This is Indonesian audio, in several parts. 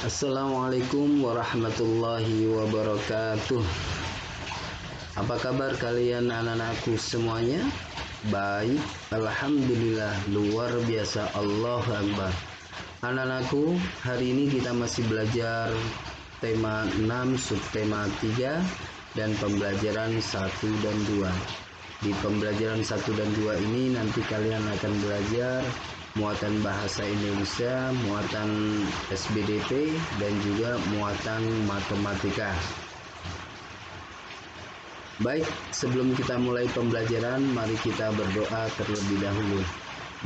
Assalamualaikum warahmatullahi wabarakatuh. Apa kabar kalian anak-anakku semuanya? Baik, alhamdulillah, luar biasa, Allahu Akbar. Anak-anakku, hari ini kita masih belajar tema 6, subtema 3 dan pembelajaran 1 dan 2. Di pembelajaran 1 dan 2 ini nanti kalian akan belajar muatan bahasa Indonesia, muatan SBDP, dan juga muatan matematika. Baik, sebelum kita mulai pembelajaran, mari kita berdoa terlebih dahulu.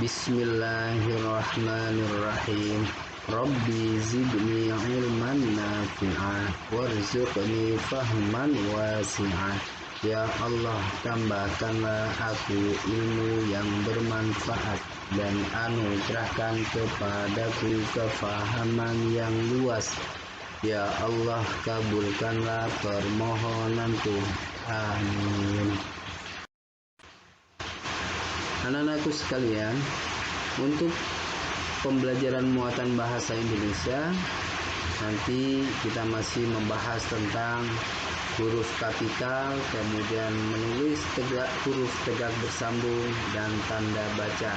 Bismillahirrahmanirrahim. Rabbi zidni ilman nafi'ah warzuqni fahman wasi'ah. Ya Allah, tambahkanlah aku ilmu yang bermanfaat dan anugerahkan kepadaku kefahaman yang luas. Ya Allah, kabulkanlah permohonanku. Amin. Anak-anakku sekalian, untuk pembelajaran muatan bahasa Indonesia, nanti kita masih membahas tentang huruf kapital, kemudian menulis huruf tegak bersambung, dan tanda baca.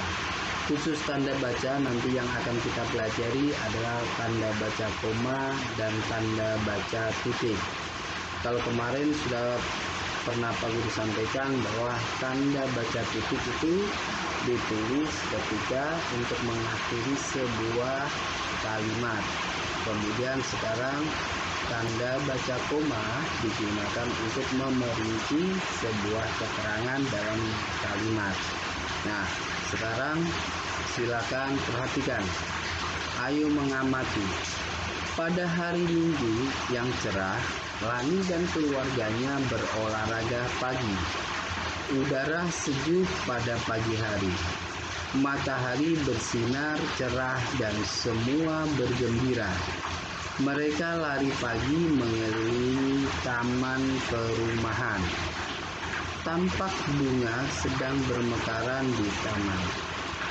Khusus tanda baca nanti yang akan kita pelajari adalah tanda baca koma dan tanda baca titik. Kalau kemarin sudah pernah Pak Guru sampaikan bahwa tanda baca titik itu ditulis ketika untuk mengakhiri sebuah kalimat. Kemudian sekarang tanda baca koma digunakan untuk memerinci sebuah keterangan dalam kalimat. Nah, sekarang silakan perhatikan. Ayo mengamati. Pada hari Minggu yang cerah, Lani dan keluarganya berolahraga pagi. Udara sejuk pada pagi hari. Matahari bersinar cerah dan semua bergembira. Mereka lari pagi mengelilingi taman perumahan. Tampak bunga sedang bermekaran di taman.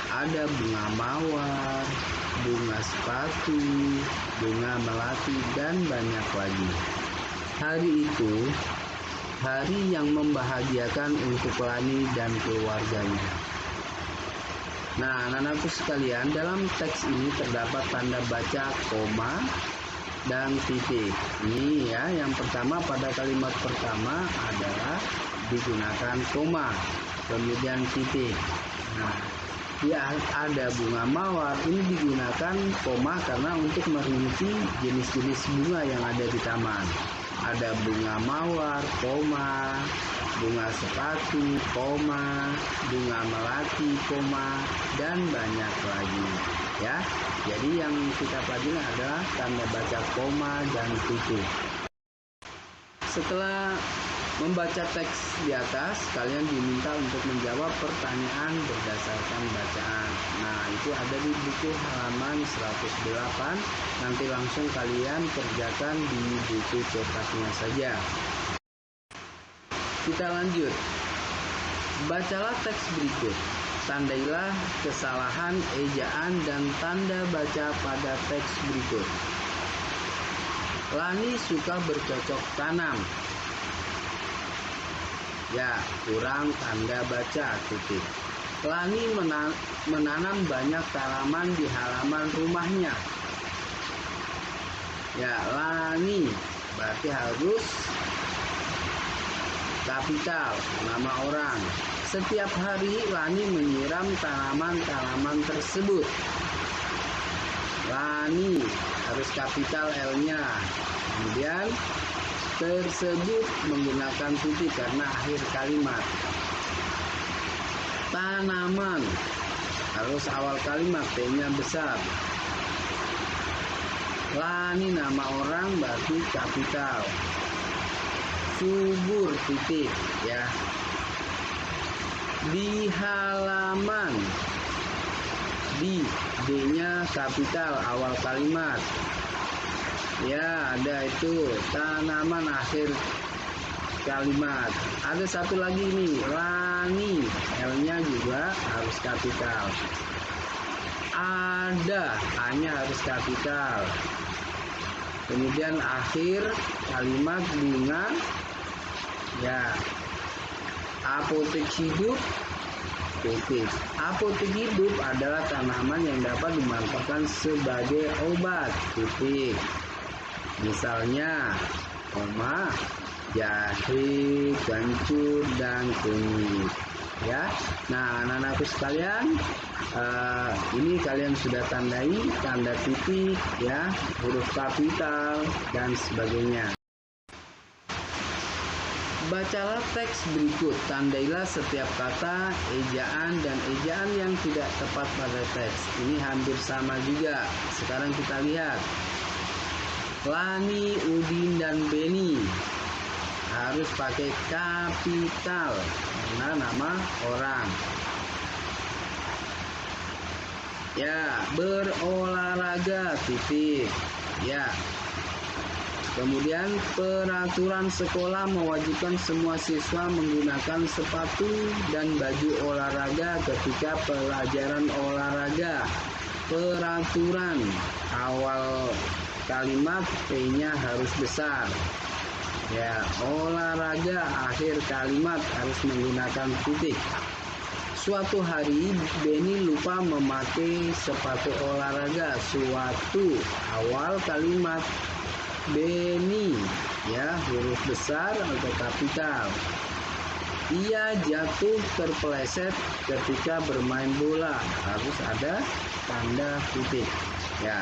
Ada bunga mawar, bunga sepatu, bunga melati, dan banyak lagi. Hari itu, hari yang membahagiakan untuk Lani dan keluarganya. Nah, anak-anakku sekalian, dalam teks ini terdapat tanda baca koma dan titik. Ini ya, yang pertama pada kalimat pertama adalah digunakan koma, kemudian titik. Nah, ya ada bunga mawar, ini digunakan koma karena untuk merinci jenis-jenis bunga yang ada di taman. Ada bunga mawar, koma, bunga sepatu, koma, bunga melati, koma, dan banyak lagi. Ya, jadi yang kita pelajari adalah tanda baca koma dan titik. Setelah membaca teks di atas, kalian diminta untuk menjawab pertanyaan berdasarkan bacaan. Nah, itu ada di buku halaman 108. Nanti langsung kalian kerjakan di buku cetaknya saja. Kita lanjut. Bacalah teks berikut. Tandailah kesalahan ejaan dan tanda baca pada teks berikut. Lani suka bercocok tanam. Ya, kurang tanda baca titik. Lani menanam banyak tanaman di halaman rumahnya. Ya, Lani berarti harus kapital, nama orang. Setiap hari Lani menyiram tanaman-tanaman tersebut. Lani harus kapital L-nya. Kemudian tersebut menggunakan titik karena akhir kalimat. Tanaman harus awal kalimat, T-nya besar. Lani nama orang berarti kapital. Subur titik ya. Di halaman, di D-nya kapital awal kalimat. Ya, ada itu tanaman akhir kalimat. Ada satu lagi nih, Lani, L-nya juga harus kapital. Ada, A-nya harus kapital. Kemudian akhir kalimat dengan ya apotek hidup titik. Apotek hidup adalah tanaman yang dapat dimanfaatkan sebagai obat titik. Misalnya jahe, kencur, dan kunyit. Ya, nah anak-anakku sekalian, ini kalian sudah tandai tanda titik, ya, huruf kapital dan sebagainya. Bacalah teks berikut, tandailah setiap kata, ejaan, dan ejaan yang tidak tepat pada teks. Ini hampir sama juga. Sekarang kita lihat. Lani, Udin, dan Beni harus pakai kapital karena nama orang. Ya, berolahraga titik. Ya. Kemudian peraturan sekolah mewajibkan semua siswa menggunakan sepatu dan baju olahraga ketika pelajaran olahraga. Peraturan awal kalimat P-nya harus besar. Ya, olahraga akhir kalimat harus menggunakan titik. Suatu hari Beni lupa memakai sepatu olahraga. Suatu awal kalimat Beni, ya, huruf besar atau kapital. Ia jatuh terpeleset ketika bermain bola. Harus ada tanda titik. Ya.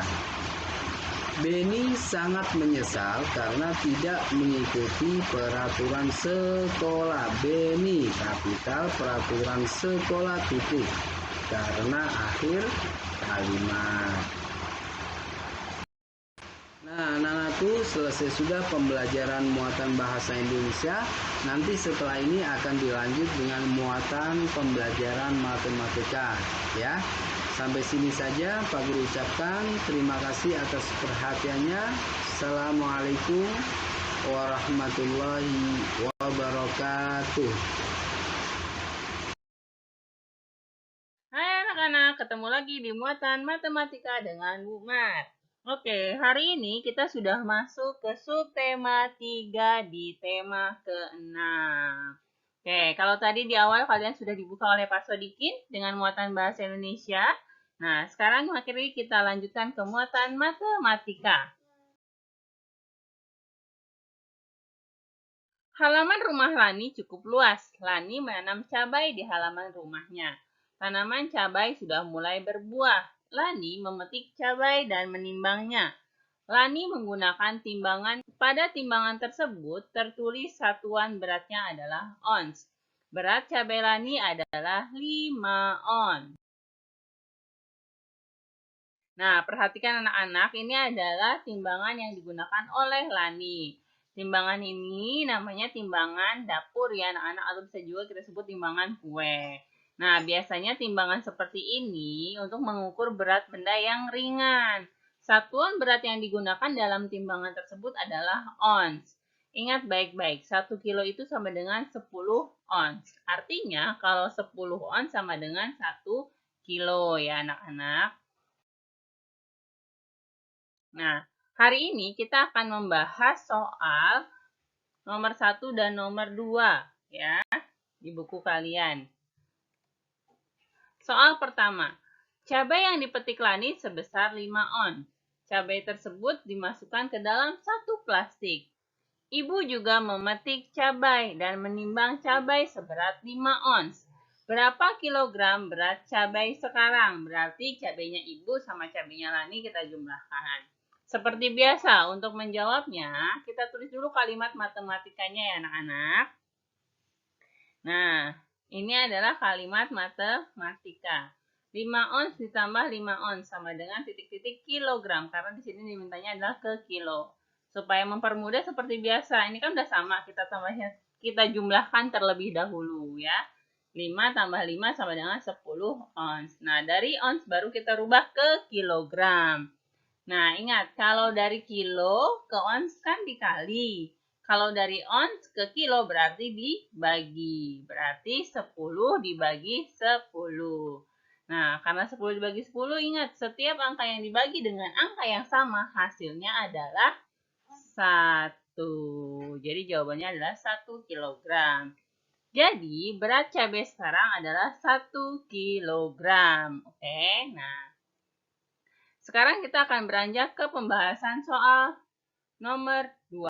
Beni sangat menyesal karena tidak mengikuti peraturan sekolah. Beni kapital peraturan sekolah titik karena akhir kalimat. Nah, anak-anakku, selesai sudah pembelajaran muatan bahasa Indonesia. Nanti setelah ini akan dilanjut dengan muatan pembelajaran matematika, ya. Sampai sini saja Pak Guru ucapkan terima kasih atas perhatiannya. Assalamualaikum warahmatullahi wabarakatuh. Hai anak-anak, ketemu lagi di muatan matematika dengan Bu Mat. Oke, hari ini kita sudah masuk ke subtema 3 di tema ke-6. Oke, kalau tadi di awal kalian sudah dibuka oleh Pak Sodikin dengan muatan bahasa Indonesia. Nah, sekarang akhirnya kita lanjutkan ke muatan matematika. Halaman rumah Lani cukup luas. Lani menanam cabai di halaman rumahnya. Tanaman cabai sudah mulai berbuah. Lani memetik cabai dan menimbangnya. Lani menggunakan timbangan. Pada timbangan tersebut tertulis satuan beratnya adalah ons. Berat cabai Lani adalah 5 ons. Nah, perhatikan anak-anak, ini adalah timbangan yang digunakan oleh Lani. Timbangan ini namanya timbangan dapur ya anak-anak, atau bisa juga kita sebut timbangan kue. Nah, biasanya timbangan seperti ini untuk mengukur berat benda yang ringan. Satuan berat yang digunakan dalam timbangan tersebut adalah ons. Ingat baik-baik, 1 kilo itu sama dengan 10 ons. Artinya, kalau 10 ons sama dengan 1 kilo ya anak-anak. Nah, hari ini kita akan membahas soal nomor 1 dan nomor 2 ya di buku kalian. Soal pertama, cabai yang dipetik Lani sebesar 5 ons. Cabai tersebut dimasukkan ke dalam satu plastik. Ibu juga memetik cabai dan menimbang cabai seberat 5 ons. Berapa kilogram berat cabai sekarang? Berarti cabainya ibu sama cabainya Lani kita jumlahkan. Seperti biasa, untuk menjawabnya, kita tulis dulu kalimat matematikanya ya anak-anak. Nah, ini adalah kalimat matematika. 5 ons ditambah 5 ons sama dengan titik-titik kilogram, karena di sini dimintanya adalah ke kilo. Supaya mempermudah seperti biasa, ini kan udah sama, kita jumlahkan terlebih dahulu ya. 5 tambah 5 sama dengan 10 ons. Nah, dari ons baru kita rubah ke kilogram. Nah, ingat, kalau dari kilo ke ons kan dikali. Kalau dari ons ke kilo berarti dibagi. Berarti 10 dibagi 10. Nah, karena 10 dibagi 10, ingat, setiap angka yang dibagi dengan angka yang sama, hasilnya adalah Jadi jawabannya adalah 1 kilogram. Jadi berat cabai sekarang adalah 1 kilogram. Oke, nah sekarang kita akan beranjak ke pembahasan soal nomor 2.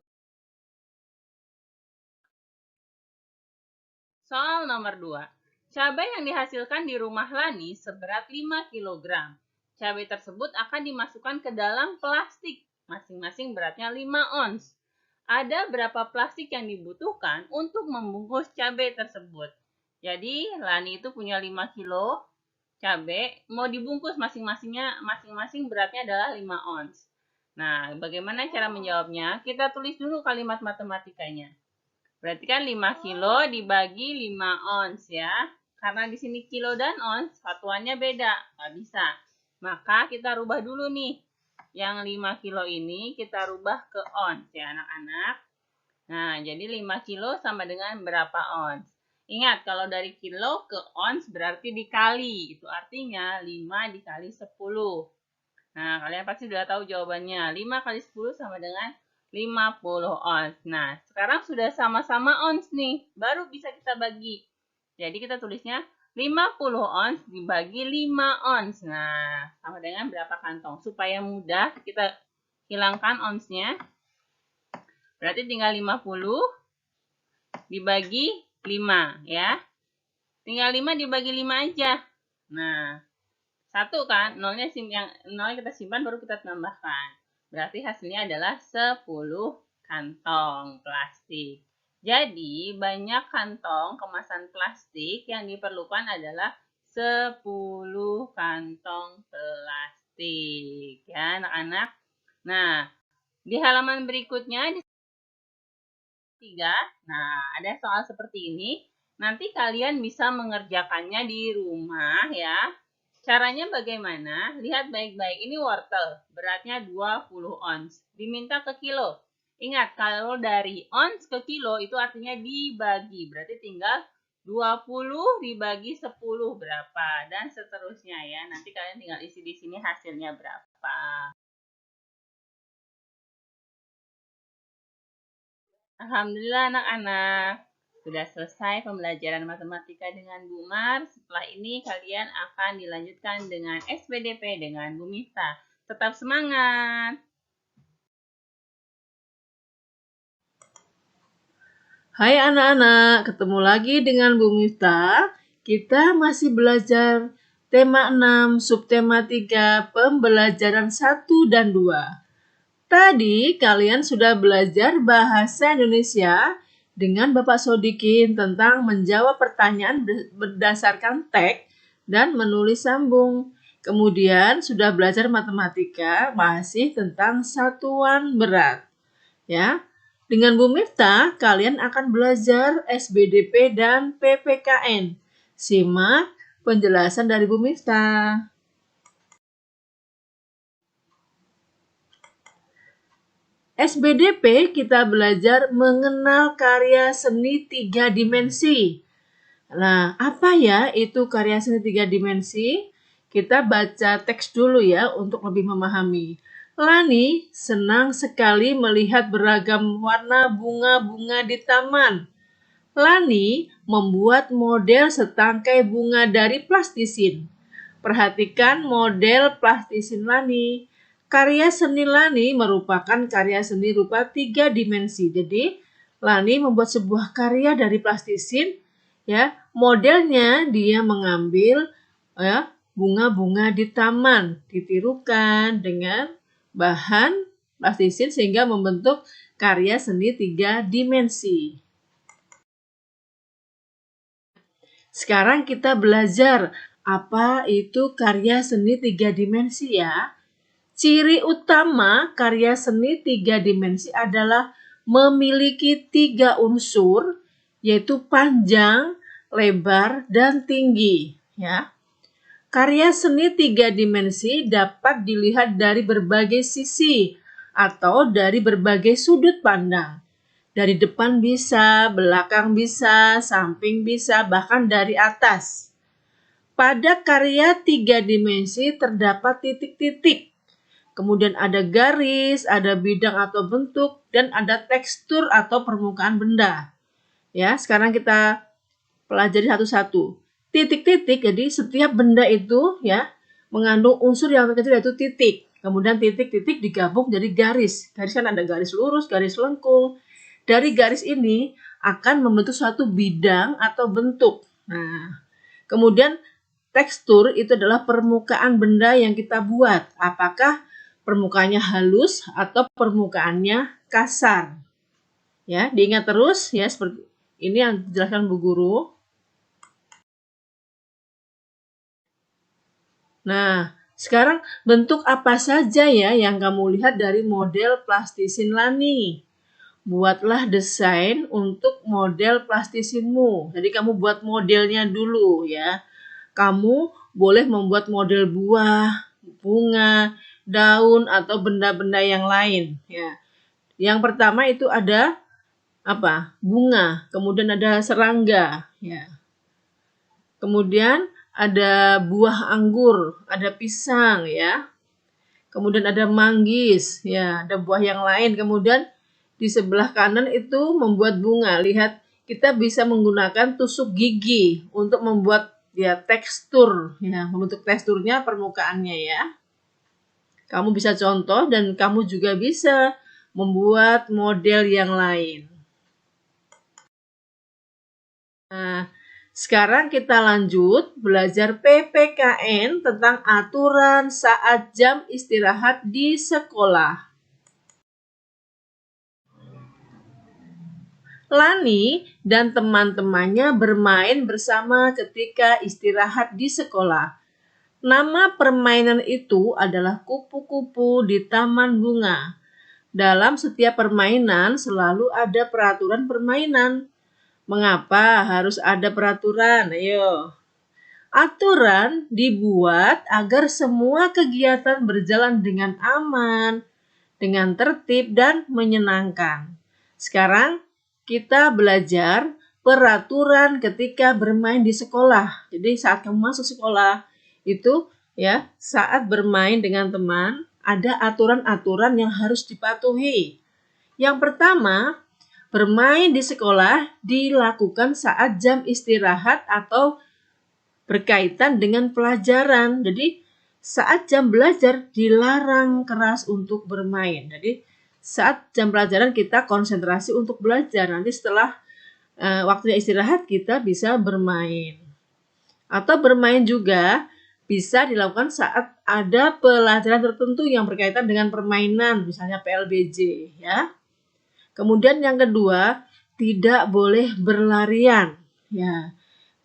Soal nomor 2. Cabai yang dihasilkan di rumah Lani seberat 5 kg. Cabai tersebut akan dimasukkan ke dalam plastik. Masing-masing beratnya 5 ons. Ada berapa plastik yang dibutuhkan untuk membungkus cabai tersebut? Jadi, Lani itu punya 5 kilo cabai, mau dibungkus masing-masing beratnya adalah 5 ons. Nah, bagaimana cara menjawabnya? Kita tulis dulu kalimat matematikanya. Berarti kan 5 kilo dibagi 5 ons ya. Karena di sini kilo dan ons, satuannya beda. Nggak bisa. Maka kita rubah dulu nih. Yang 5 kilo ini kita rubah ke ons ya anak-anak. Nah, jadi 5 kilo sama dengan berapa ons? Ingat, kalau dari kilo ke ons berarti dikali. Itu artinya 5 dikali 10. Nah, kalian pasti sudah tahu jawabannya. 5 kali 10 sama dengan 50 ons. Nah, sekarang sudah sama-sama ons nih. Baru bisa kita bagi. Jadi kita tulisnya 50 ons dibagi 5 ons. Nah, sama dengan berapa kantong? Supaya mudah kita hilangkan onsnya. Berarti tinggal 50 dibagi 5 ya. Tinggal 5 dibagi 5 aja. Nah, 1 kan, nolnya kita simpan baru kita tambahkan. Berarti hasilnya adalah 10 kantong plastik. Jadi, banyak kantong kemasan plastik yang diperlukan adalah 10 kantong plastik. Ya, anak-anak. Nah, di halaman berikutnya, di 3, nah ada soal seperti ini. Nanti kalian bisa mengerjakannya di rumah ya. Caranya bagaimana? Lihat baik-baik. Ini wortel. Beratnya 20 ons. Diminta ke kilo. Ingat, kalau dari ons ke kilo itu artinya dibagi. Berarti tinggal 20 dibagi 10 berapa. Dan seterusnya ya. Nanti kalian tinggal isi di sini hasilnya berapa. Alhamdulillah anak-anak. Sudah selesai pembelajaran matematika dengan Bu Mar. Setelah ini kalian akan dilanjutkan dengan SPDP dengan Bu Miftah. Tetap semangat! Hai anak-anak, ketemu lagi dengan Bu Miftah. Kita masih belajar tema 6, subtema 3, pembelajaran 1 dan 2. Tadi kalian sudah belajar bahasa Indonesia dengan Bapak Sodikin tentang menjawab pertanyaan berdasarkan teks dan menulis sambung. Kemudian sudah belajar matematika masih tentang satuan berat. Ya. Dengan Bu Miftah, kalian akan belajar SBDP dan PPKN. Simak penjelasan dari Bu Miftah. SBDP kita belajar mengenal karya seni 3 dimensi. Nah, apa ya itu karya seni 3 dimensi? Kita baca teks dulu ya untuk lebih memahami. Lani senang sekali melihat beragam warna bunga-bunga di taman. Lani membuat model setangkai bunga dari plastisin. Perhatikan model plastisin Lani. Karya seni Lani merupakan karya seni rupa 3 dimensi. Jadi, Lani membuat sebuah karya dari plastisin. Ya, modelnya dia mengambil ya, bunga-bunga di taman, ditirukan dengan bahan plastisin sehingga membentuk karya seni 3 dimensi. Sekarang kita belajar apa itu karya seni 3 dimensi ya. Ciri utama karya seni 3 dimensi adalah memiliki 3 unsur, yaitu panjang, lebar, dan tinggi. Ya. Karya seni 3 dimensi dapat dilihat dari berbagai sisi atau dari berbagai sudut pandang. Dari depan bisa, belakang bisa, samping bisa, bahkan dari atas. Pada karya 3 dimensi terdapat titik-titik. kemudian ada garis, ada bidang atau bentuk, dan ada tekstur atau permukaan benda. Ya, sekarang kita pelajari satu-satu. Titik-titik, jadi setiap benda itu ya mengandung unsur yang terkecil yaitu titik. Kemudian titik-titik digabung jadi garis. Garis kan ada garis lurus, garis lengkung. Dari garis ini akan membentuk suatu bidang atau bentuk. Nah, kemudian tekstur itu adalah permukaan benda yang kita buat. Apakah permukaannya halus atau permukaannya kasar? Ya, diingat terus ya, seperti ini yang dijelaskan Bu Guru. Nah, sekarang bentuk apa saja ya yang kamu lihat dari model plastisin Lani? Buatlah desain untuk model plastisinmu. Jadi kamu buat modelnya dulu ya. Kamu boleh membuat model buah, bunga, daun, atau benda-benda yang lain ya. Yang pertama itu ada apa? Bunga, kemudian ada serangga ya. Kemudian ada buah anggur, ada pisang ya. Kemudian ada manggis ya, ada buah yang lain. Kemudian di sebelah kanan itu membuat bunga. Lihat, kita bisa menggunakan tusuk gigi untuk membuat ya tekstur ya, membentuk teksturnya, permukaannya ya. Kamu bisa contoh dan kamu juga bisa membuat model yang lain. Nah, sekarang kita lanjut belajar PPKN tentang aturan saat jam istirahat di sekolah. Lani dan teman-temannya bermain bersama ketika istirahat di sekolah. Nama permainan itu adalah kupu-kupu di taman bunga. Dalam setiap permainan selalu ada peraturan permainan. Mengapa harus ada peraturan? Ayo. Aturan dibuat agar semua kegiatan berjalan dengan aman, dengan tertib dan menyenangkan. Sekarang kita belajar peraturan ketika bermain di sekolah. Jadi saat kamu masuk sekolah itu ya, saat bermain dengan teman ada aturan-aturan yang harus dipatuhi. Yang pertama, bermain di sekolah dilakukan saat jam istirahat atau berkaitan dengan pelajaran. Jadi saat jam belajar dilarang keras untuk bermain. Jadi saat jam pelajaran kita konsentrasi untuk belajar. Nanti setelah waktunya istirahat kita bisa bermain. Atau bermain juga bisa dilakukan saat ada pelajaran tertentu yang berkaitan dengan permainan, misalnya PLBJ ya. Kemudian yang kedua, tidak boleh berlarian ya.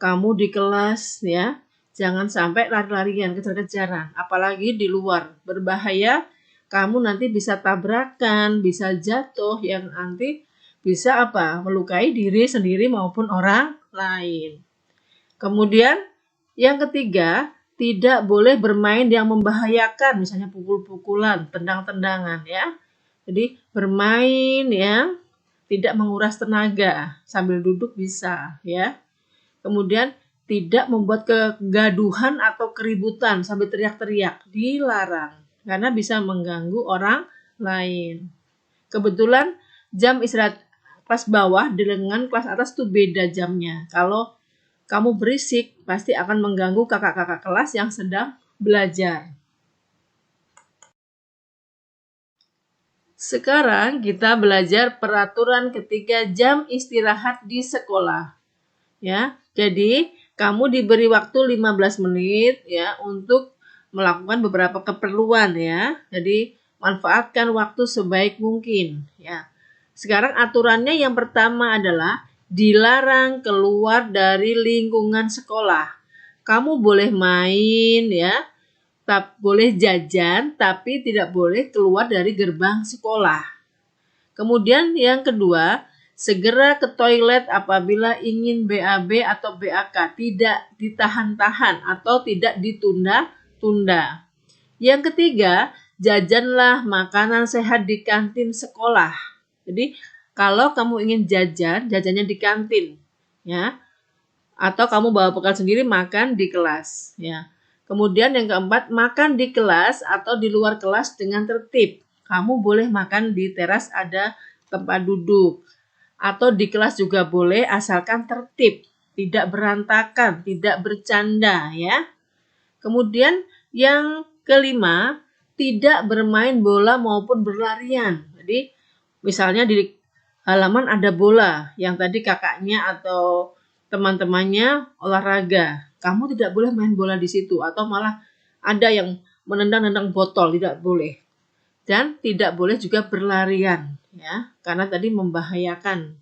Kamu di kelas ya, jangan sampai lari-larian, kejar-kejaran, apalagi di luar. Berbahaya, kamu nanti bisa tabrakan, bisa jatuh yang nanti bisa melukai diri sendiri maupun orang lain. Kemudian yang ketiga, tidak boleh bermain yang membahayakan, misalnya pukul-pukulan, tendang-tendangan ya. Jadi bermain yang tidak menguras tenaga, sambil duduk bisa ya. Kemudian tidak membuat kegaduhan atau keributan sambil teriak-teriak, dilarang karena bisa mengganggu orang lain. Kebetulan jam istirahat kelas bawah dengan kelas atas tuh beda jamnya. Kalau kamu berisik pasti akan mengganggu kakak-kakak kelas yang sedang belajar. Sekarang kita belajar peraturan ketika jam istirahat di sekolah. Ya, jadi kamu diberi waktu 15 menit ya untuk melakukan beberapa keperluan ya. Jadi manfaatkan waktu sebaik mungkin ya. Sekarang aturannya yang pertama adalah dilarang keluar dari lingkungan sekolah. Kamu boleh main ya, boleh jajan tapi tidak boleh keluar dari gerbang sekolah. Kemudian yang kedua, segera ke toilet apabila ingin BAB atau BAK, tidak ditahan-tahan atau tidak ditunda-tunda. Yang ketiga, jajanlah makanan sehat di kantin sekolah. Jadi, kalau kamu ingin jajan, jajannya di kantin, ya. Atau kamu bawa bekal sendiri makan di kelas, ya. Kemudian yang keempat, makan di kelas atau di luar kelas dengan tertib. Kamu boleh makan di teras ada tempat duduk. Atau di kelas juga boleh asalkan tertib. Tidak berantakan, tidak bercanda ya. Kemudian yang kelima, tidak bermain bola maupun berlarian. Jadi misalnya di halaman ada bola yang tadi kakaknya atau teman-temannya olahraga. Kamu tidak boleh main bola di situ atau malah ada yang menendang-nendang botol, tidak boleh. Dan tidak boleh juga berlarian ya, karena tadi membahayakan.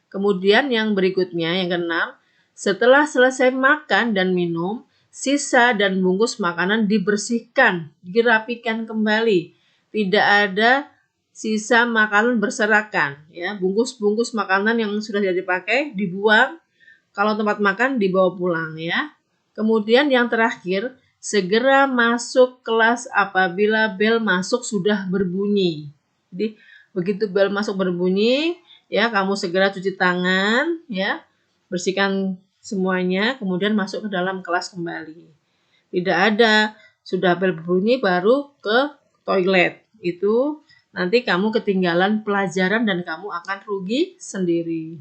Kemudian yang berikutnya yang keenam, setelah selesai makan dan minum, sisa dan bungkus makanan dibersihkan, dirapikan kembali. Tidak ada sisa makanan berserakan ya. Bungkus-bungkus makanan yang sudah tidak dipakai dibuang. Kalau tempat makan dibawa pulang ya. Kemudian yang terakhir, segera masuk kelas apabila bel masuk sudah berbunyi. Jadi begitu bel masuk berbunyi, ya kamu segera cuci tangan, ya bersihkan semuanya, kemudian masuk ke dalam kelas kembali. Tidak ada sudah bel berbunyi baru ke toilet. Itu nanti kamu ketinggalan pelajaran dan kamu akan rugi sendiri.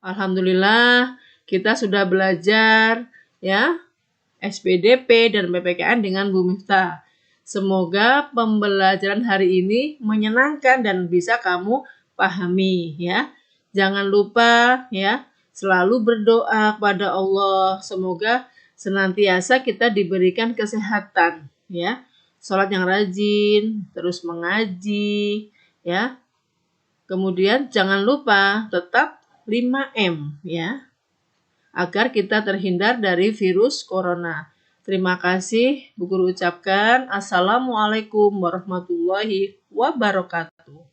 Alhamdulillah kita sudah belajar ya SPDP dan PPKN dengan Bu Miftah. Semoga pembelajaran hari ini menyenangkan dan bisa kamu pahami ya. Jangan lupa ya selalu berdoa kepada Allah. Semoga senantiasa kita diberikan kesehatan ya. Sholat yang rajin, terus mengaji ya. Kemudian jangan lupa tetap 5M ya, agar kita terhindar dari virus corona. Terima kasih, Bu Guru ucapkan. Assalamualaikum warahmatullahi wabarakatuh.